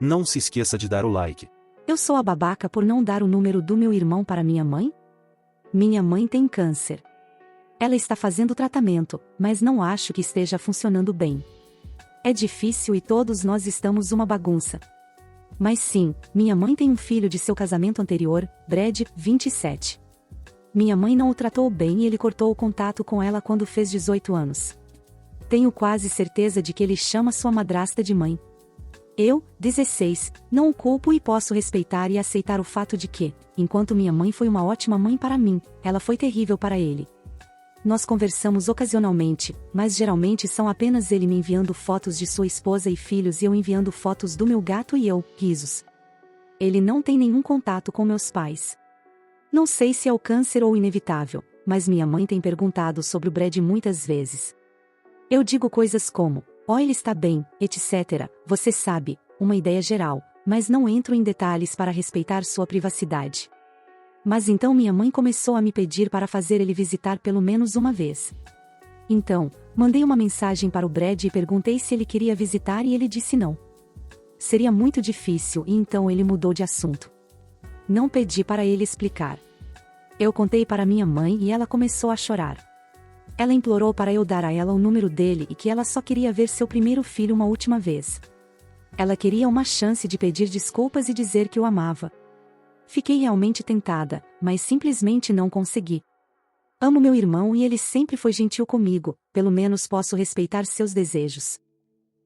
Não se esqueça de dar o like. Eu sou a babaca por não dar o número do meu irmão para minha mãe? Minha mãe tem câncer. Ela está fazendo tratamento, mas não acho que esteja funcionando bem. É difícil e todos nós estamos uma bagunça. Mas sim, minha mãe tem um filho de seu casamento anterior, Brad, 27. Minha mãe não o tratou bem e ele cortou o contato com ela quando fez 18 anos. Tenho quase certeza de que ele chama sua madrasta de mãe. Eu, 16, não o culpo e posso respeitar e aceitar o fato de que, enquanto minha mãe foi uma ótima mãe para mim, ela foi terrível para ele. Nós conversamos ocasionalmente, mas geralmente são apenas ele me enviando fotos de sua esposa e filhos e eu enviando fotos do meu gato e eu, risos. Ele não tem nenhum contato com meus pais. Não sei se é o câncer ou inevitável, mas minha mãe tem perguntado sobre o Brad muitas vezes. Eu digo coisas como, ele está bem, etc., você sabe, uma ideia geral, mas não entro em detalhes para respeitar sua privacidade. Mas então minha mãe começou a me pedir para fazer ele visitar pelo menos uma vez. Então, mandei uma mensagem para o Brad e perguntei se ele queria visitar e ele disse não. Seria muito difícil e então ele mudou de assunto. Não pedi para ele explicar. Eu contei para minha mãe e ela começou a chorar. Ela implorou para eu dar a ela o número dele e que ela só queria ver seu primeiro filho uma última vez. Ela queria uma chance de pedir desculpas e dizer que o amava. Fiquei realmente tentada, mas simplesmente não consegui. Amo meu irmão e ele sempre foi gentil comigo, pelo menos posso respeitar seus desejos.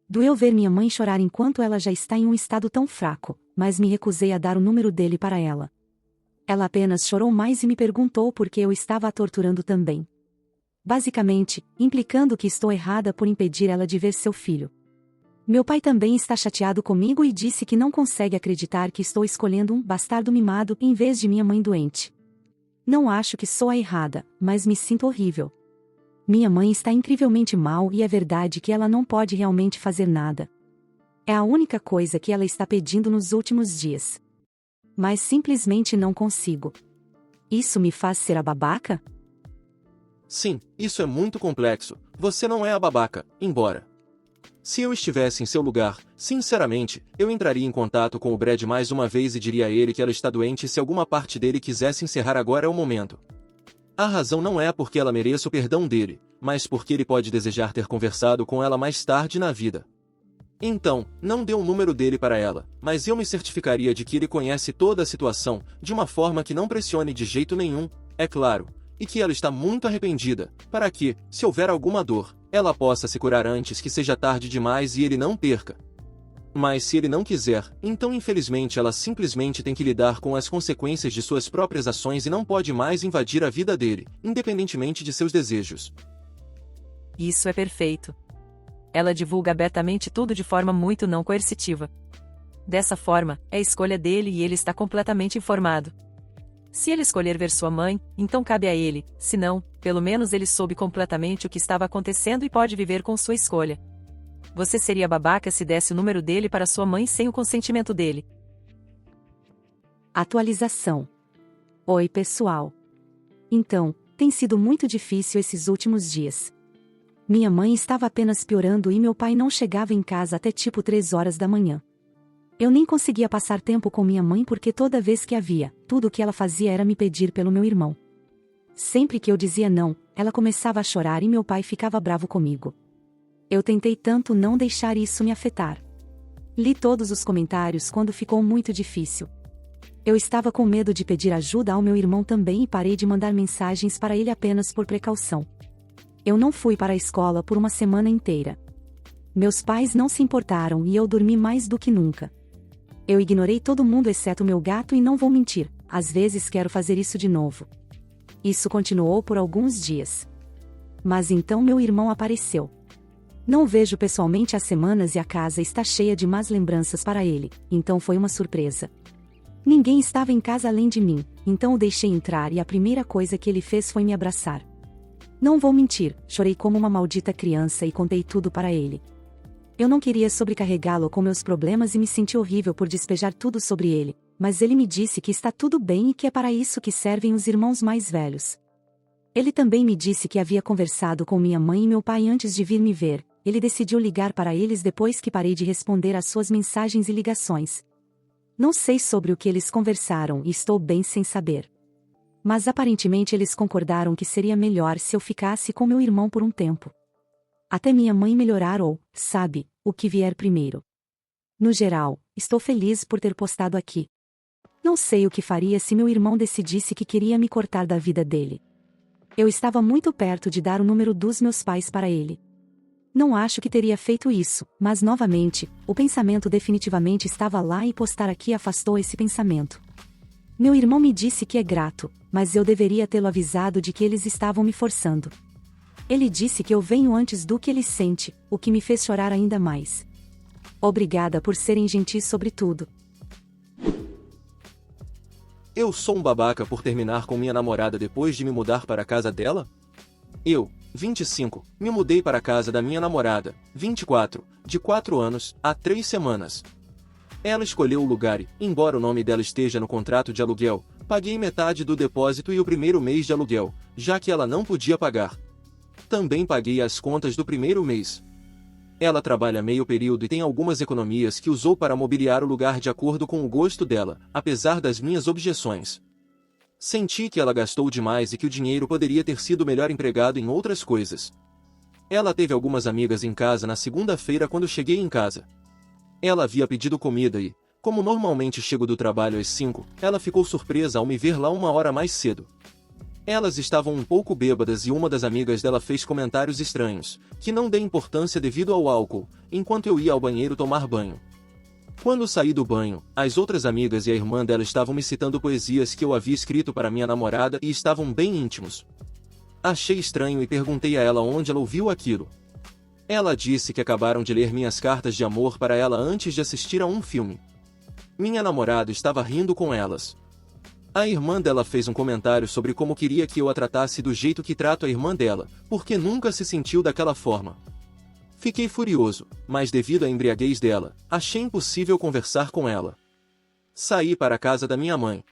Doeu ver minha mãe chorar enquanto ela já está em um estado tão fraco, mas me recusei a dar o número dele para ela. Ela apenas chorou mais e me perguntou por que eu estava a torturando também. Basicamente, implicando que estou errada por impedir ela de ver seu filho. Meu pai também está chateado comigo e disse que não consegue acreditar que estou escolhendo um bastardo mimado em vez de minha mãe doente. Não acho que sou a errada, mas me sinto horrível. Minha mãe está incrivelmente mal e é verdade que ela não pode realmente fazer nada. É a única coisa que ela está pedindo nos últimos dias. Mas simplesmente não consigo. Isso me faz ser a babaca? Sim, isso é muito complexo. Você não é a babaca, embora. Se eu estivesse em seu lugar, sinceramente, eu entraria em contato com o Brad mais uma vez e diria a ele que ela está doente e se alguma parte dele quisesse encerrar agora é o momento. A razão não é porque ela mereça o perdão dele, mas porque ele pode desejar ter conversado com ela mais tarde na vida. Então, não dê o número dele para ela, mas eu me certificaria de que ele conhece toda a situação, de uma forma que não pressione de jeito nenhum, é claro, e que ela está muito arrependida, para que, se houver alguma dor, ela possa se curar antes que seja tarde demais e ele não perca. Mas se ele não quiser, então infelizmente ela simplesmente tem que lidar com as consequências de suas próprias ações e não pode mais invadir a vida dele, independentemente de seus desejos. Isso é perfeito. Ela divulga abertamente tudo de forma muito não coercitiva. Dessa forma, é escolha dele e ele está completamente informado. Se ele escolher ver sua mãe, então cabe a ele, se não, pelo menos ele soube completamente o que estava acontecendo e pode viver com sua escolha. Você seria babaca se desse o número dele para sua mãe sem o consentimento dele. Atualização. Oi pessoal. Então, tem sido muito difícil esses últimos dias. Minha mãe estava apenas piorando e meu pai não chegava em casa até tipo 3 horas da manhã. Eu nem conseguia passar tempo com minha mãe porque toda vez que a via, tudo o que ela fazia era me pedir pelo meu irmão. Sempre que eu dizia não, ela começava a chorar e meu pai ficava bravo comigo. Eu tentei tanto não deixar isso me afetar. Li todos os comentários quando ficou muito difícil. Eu estava com medo de pedir ajuda ao meu irmão também e parei de mandar mensagens para ele apenas por precaução. Eu não fui para a escola por uma semana inteira. Meus pais não se importaram e eu dormi mais do que nunca. Eu ignorei todo mundo exceto meu gato e não vou mentir, às vezes quero fazer isso de novo. Isso continuou por alguns dias. Mas então meu irmão apareceu. Não o vejo pessoalmente há semanas e a casa está cheia de más lembranças para ele, então foi uma surpresa. Ninguém estava em casa além de mim, então o deixei entrar e a primeira coisa que ele fez foi me abraçar. Não vou mentir, chorei como uma maldita criança e contei tudo para ele. Eu não queria sobrecarregá-lo com meus problemas e me senti horrível por despejar tudo sobre ele, mas ele me disse que está tudo bem e que é para isso que servem os irmãos mais velhos. Ele também me disse que havia conversado com minha mãe e meu pai antes de vir me ver, ele decidiu ligar para eles depois que parei de responder às suas mensagens e ligações. Não sei sobre o que eles conversaram e estou bem sem saber. Mas aparentemente eles concordaram que seria melhor se eu ficasse com meu irmão por um tempo. Até minha mãe melhorar ou, sabe, o que vier primeiro. No geral, estou feliz por ter postado aqui. Não sei o que faria se meu irmão decidisse que queria me cortar da vida dele. Eu estava muito perto de dar o número dos meus pais para ele. Não acho que teria feito isso, mas novamente, o pensamento definitivamente estava lá e postar aqui afastou esse pensamento. Meu irmão me disse que é grato, mas eu deveria tê-lo avisado de que eles estavam me forçando. Ele disse que eu venho antes do que ele sente, o que me fez chorar ainda mais. Obrigada por serem gentis sobre tudo. Eu sou um babaca por terminar com minha namorada depois de me mudar para a casa dela? Eu, 25, me mudei para a casa da minha namorada, 24, de 4 anos, há 3 semanas. Ela escolheu o lugar e, embora o nome dela esteja no contrato de aluguel, paguei metade do depósito e o primeiro mês de aluguel, já que ela não podia pagar. Também paguei as contas do primeiro mês. Ela trabalha meio período e tem algumas economias que usou para mobiliar o lugar de acordo com o gosto dela, apesar das minhas objeções. Senti que ela gastou demais e que o dinheiro poderia ter sido melhor empregado em outras coisas. Ela teve algumas amigas em casa na segunda-feira quando cheguei em casa. Ela havia pedido comida e, como normalmente chego do trabalho às 5, ela ficou surpresa ao me ver lá 1 hora mais cedo. Elas estavam um pouco bêbadas e uma das amigas dela fez comentários estranhos, que não dei importância devido ao álcool, enquanto eu ia ao banheiro tomar banho. Quando saí do banho, as outras amigas e a irmã dela estavam me citando poesias que eu havia escrito para minha namorada e estavam bem íntimos. Achei estranho e perguntei a ela onde ela ouviu aquilo. Ela disse que acabaram de ler minhas cartas de amor para ela antes de assistir a um filme. Minha namorada estava rindo com elas. A irmã dela fez um comentário sobre como queria que eu a tratasse do jeito que trato a irmã dela, porque nunca se sentiu daquela forma. Fiquei furioso, mas devido à embriaguez dela, achei impossível conversar com ela. Saí para a casa da minha mãe.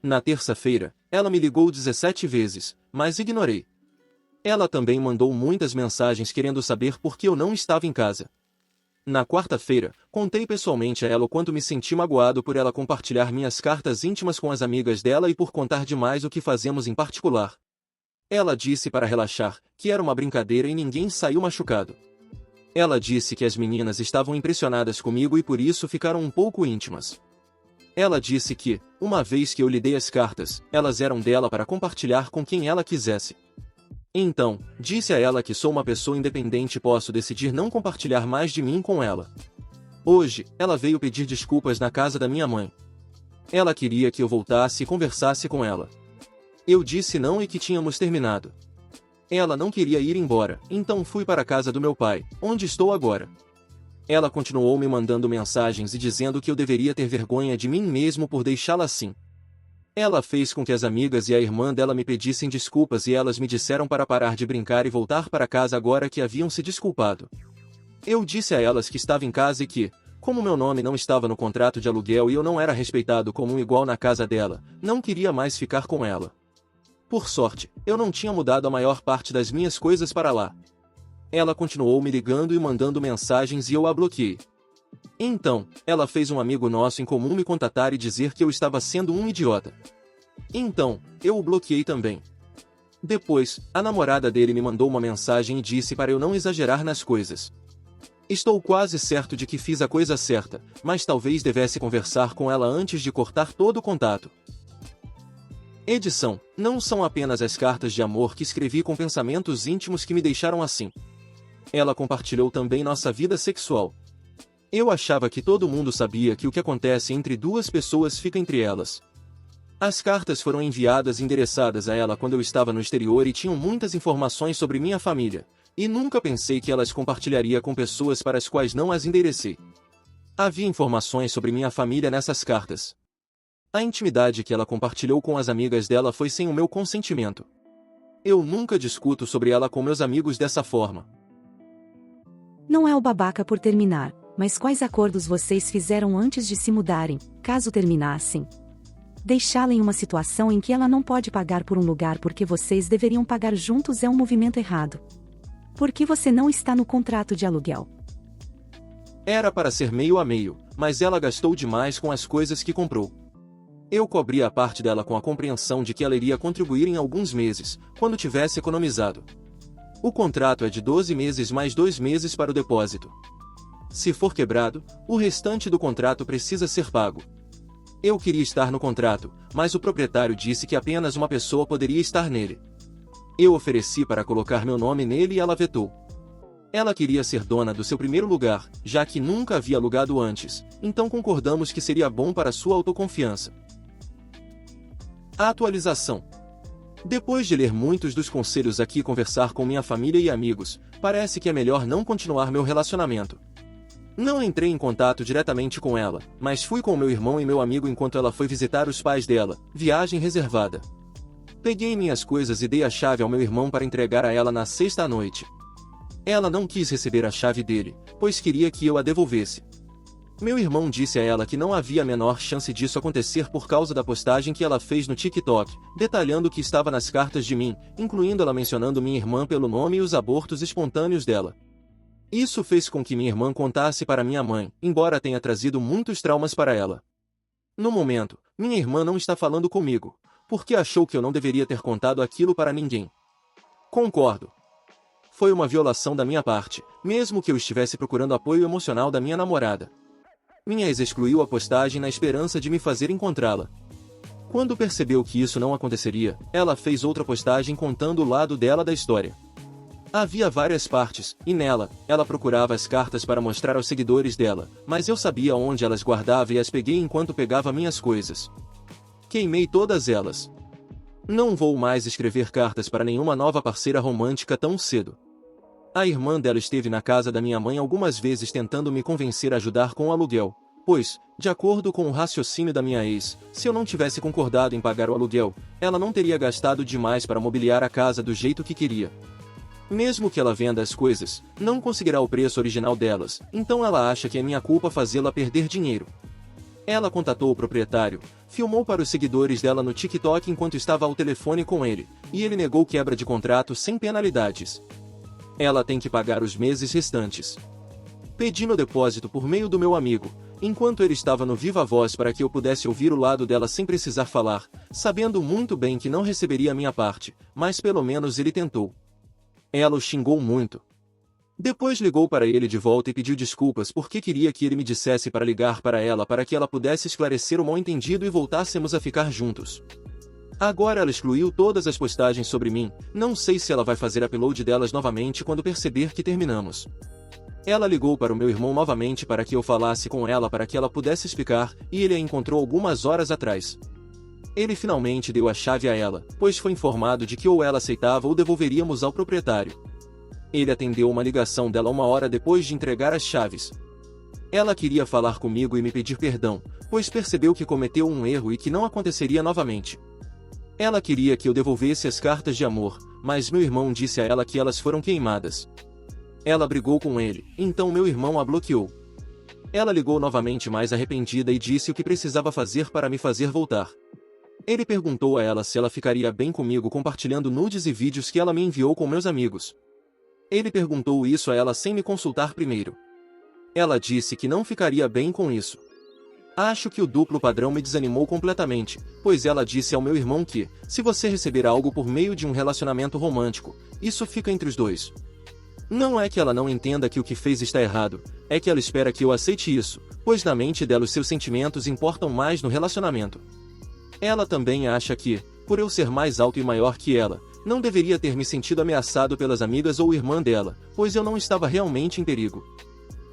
Na terça-feira, ela me ligou 17 vezes, mas ignorei. Ela também mandou muitas mensagens querendo saber por que eu não estava em casa. Na quarta-feira, contei pessoalmente a ela o quanto me senti magoado por ela compartilhar minhas cartas íntimas com as amigas dela e por contar demais o que fazemos em particular. Ela disse para relaxar, que era uma brincadeira e ninguém saiu machucado. Ela disse que as meninas estavam impressionadas comigo e por isso ficaram um pouco íntimas. Ela disse que, uma vez que eu lhe dei as cartas, elas eram dela para compartilhar com quem ela quisesse. Então, disse a ela que sou uma pessoa independente e posso decidir não compartilhar mais de mim com ela. Hoje, ela veio pedir desculpas na casa da minha mãe. Ela queria que eu voltasse e conversasse com ela. Eu disse não e que tínhamos terminado. Ela não queria ir embora, então fui para a casa do meu pai, onde estou agora. Ela continuou me mandando mensagens e dizendo que eu deveria ter vergonha de mim mesmo por deixá-la assim. Ela fez com que as amigas e a irmã dela me pedissem desculpas e elas me disseram para parar de brincar e voltar para casa agora que haviam se desculpado. Eu disse a elas que estava em casa e que, como meu nome não estava no contrato de aluguel e eu não era respeitado como um igual na casa dela, não queria mais ficar com ela. Por sorte, eu não tinha mudado a maior parte das minhas coisas para lá. Ela continuou me ligando e mandando mensagens e eu a bloqueei. Então, ela fez um amigo nosso em comum me contatar e dizer que eu estava sendo um idiota. Então, eu o bloqueei também. Depois, a namorada dele me mandou uma mensagem e disse para eu não exagerar nas coisas. Estou quase certo de que fiz a coisa certa, mas talvez devesse conversar com ela antes de cortar todo o contato. Edição: não são apenas as cartas de amor que escrevi com pensamentos íntimos que me deixaram assim. Ela compartilhou também nossa vida sexual. Eu achava que todo mundo sabia que o que acontece entre duas pessoas fica entre elas. As cartas foram enviadas e endereçadas a ela quando eu estava no exterior e tinham muitas informações sobre minha família, e nunca pensei que elas compartilharia com pessoas para as quais não as enderecei. Havia informações sobre minha família nessas cartas. A intimidade que ela compartilhou com as amigas dela foi sem o meu consentimento. Eu nunca discuto sobre ela com meus amigos dessa forma. Não é o babaca por terminar, mas quais acordos vocês fizeram antes de se mudarem, caso terminassem? Deixá-la em uma situação em que ela não pode pagar por um lugar porque vocês deveriam pagar juntos é um movimento errado. Por que você não está no contrato de aluguel? Era para ser meio a meio, mas ela gastou demais com as coisas que comprou. Eu cobri a parte dela com a compreensão de que ela iria contribuir em alguns meses, quando tivesse economizado. O contrato é de 12 meses mais 2 meses para o depósito. Se for quebrado, o restante do contrato precisa ser pago. Eu queria estar no contrato, mas o proprietário disse que apenas uma pessoa poderia estar nele. Eu ofereci para colocar meu nome nele e ela vetou. Ela queria ser dona do seu primeiro lugar, já que nunca havia alugado antes, então concordamos que seria bom para sua autoconfiança. A atualização. Depois de ler muitos dos conselhos aqui e conversar com minha família e amigos, parece que é melhor não continuar meu relacionamento. Não entrei em contato diretamente com ela, mas fui com meu irmão e meu amigo enquanto ela foi visitar os pais dela, viagem reservada. Peguei minhas coisas e dei a chave ao meu irmão para entregar a ela na sexta à noite. Ela não quis receber a chave dele, pois queria que eu a devolvesse. Meu irmão disse a ela que não havia a menor chance disso acontecer por causa da postagem que ela fez no TikTok, detalhando o que estava nas cartas de mim, incluindo ela mencionando minha irmã pelo nome e os abortos espontâneos dela. Isso fez com que minha irmã contasse para minha mãe, embora tenha trazido muitos traumas para ela. No momento, minha irmã não está falando comigo, porque achou que eu não deveria ter contado aquilo para ninguém. Concordo. Foi uma violação da minha parte, mesmo que eu estivesse procurando apoio emocional da minha namorada. Minha ex excluiu a postagem na esperança de me fazer encontrá-la. Quando percebeu que isso não aconteceria, ela fez outra postagem contando o lado dela da história. Havia várias partes, e nela, ela procurava as cartas para mostrar aos seguidores dela, mas eu sabia onde elas guardava e as peguei enquanto pegava minhas coisas. Queimei todas elas. Não vou mais escrever cartas para nenhuma nova parceira romântica tão cedo. A irmã dela esteve na casa da minha mãe algumas vezes tentando me convencer a ajudar com o aluguel, pois, de acordo com o raciocínio da minha ex, se eu não tivesse concordado em pagar o aluguel, ela não teria gastado demais para mobiliar a casa do jeito que queria. Mesmo que ela venda as coisas, não conseguirá o preço original delas, então ela acha que é minha culpa fazê-la perder dinheiro. Ela contatou o proprietário, filmou para os seguidores dela no TikTok enquanto estava ao telefone com ele, e ele negou quebra de contrato sem penalidades. Ela tem que pagar os meses restantes. Pedi no depósito por meio do meu amigo, enquanto ele estava no viva voz para que eu pudesse ouvir o lado dela sem precisar falar, sabendo muito bem que não receberia a minha parte, mas pelo menos ele tentou. Ela o xingou muito. Depois ligou para ele de volta e pediu desculpas porque queria que ele me dissesse para ligar para ela para que ela pudesse esclarecer o mal-entendido e voltássemos a ficar juntos. Agora ela excluiu todas as postagens sobre mim, não sei se ela vai fazer upload delas novamente quando perceber que terminamos. Ela ligou para o meu irmão novamente para que eu falasse com ela para que ela pudesse explicar, e ele a encontrou algumas horas atrás. Ele finalmente deu a chave a ela, pois foi informado de que ou ela aceitava ou devolveríamos ao proprietário. Ele atendeu uma ligação dela 1 hora depois de entregar as chaves. Ela queria falar comigo e me pedir perdão, pois percebeu que cometeu um erro e que não aconteceria novamente. Ela queria que eu devolvesse as cartas de amor, mas meu irmão disse a ela que elas foram queimadas. Ela brigou com ele, então meu irmão a bloqueou. Ela ligou novamente mais arrependida e disse o que precisava fazer para me fazer voltar. Ele perguntou a ela se ela ficaria bem comigo compartilhando nudes e vídeos que ela me enviou com meus amigos. Ele perguntou isso a ela sem me consultar primeiro. Ela disse que não ficaria bem com isso. Acho que o duplo padrão me desanimou completamente, pois ela disse ao meu irmão que, se você receber algo por meio de um relacionamento romântico, isso fica entre os dois. Não é que ela não entenda que o que fez está errado, é que ela espera que eu aceite isso, pois na mente dela os seus sentimentos importam mais no relacionamento. Ela também acha que, por eu ser mais alto e maior que ela, não deveria ter me sentido ameaçado pelas amigas ou irmã dela, pois eu não estava realmente em perigo.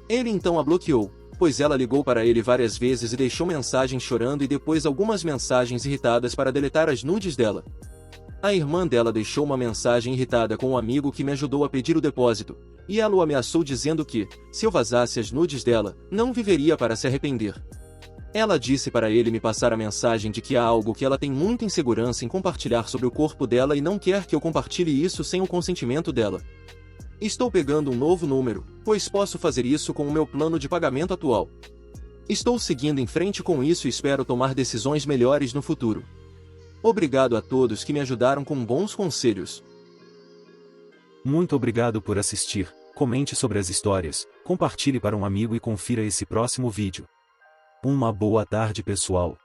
Ele então a bloqueou, pois ela ligou para ele várias vezes e deixou mensagens chorando e depois algumas mensagens irritadas para deletar as nudes dela. A irmã dela deixou uma mensagem irritada com um amigo que me ajudou a pedir o depósito, e ela o ameaçou dizendo que, se eu vazasse as nudes dela, não viveria para se arrepender. Ela disse para ele me passar a mensagem de que há algo que ela tem muita insegurança em compartilhar sobre o corpo dela e não quer que eu compartilhe isso sem o consentimento dela. Estou pegando um novo número, pois posso fazer isso com o meu plano de pagamento atual. Estou seguindo em frente com isso e espero tomar decisões melhores no futuro. Obrigado a todos que me ajudaram com bons conselhos. Muito obrigado por assistir, comente sobre as histórias, compartilhe para um amigo e confira esse próximo vídeo. Uma boa tarde pessoal.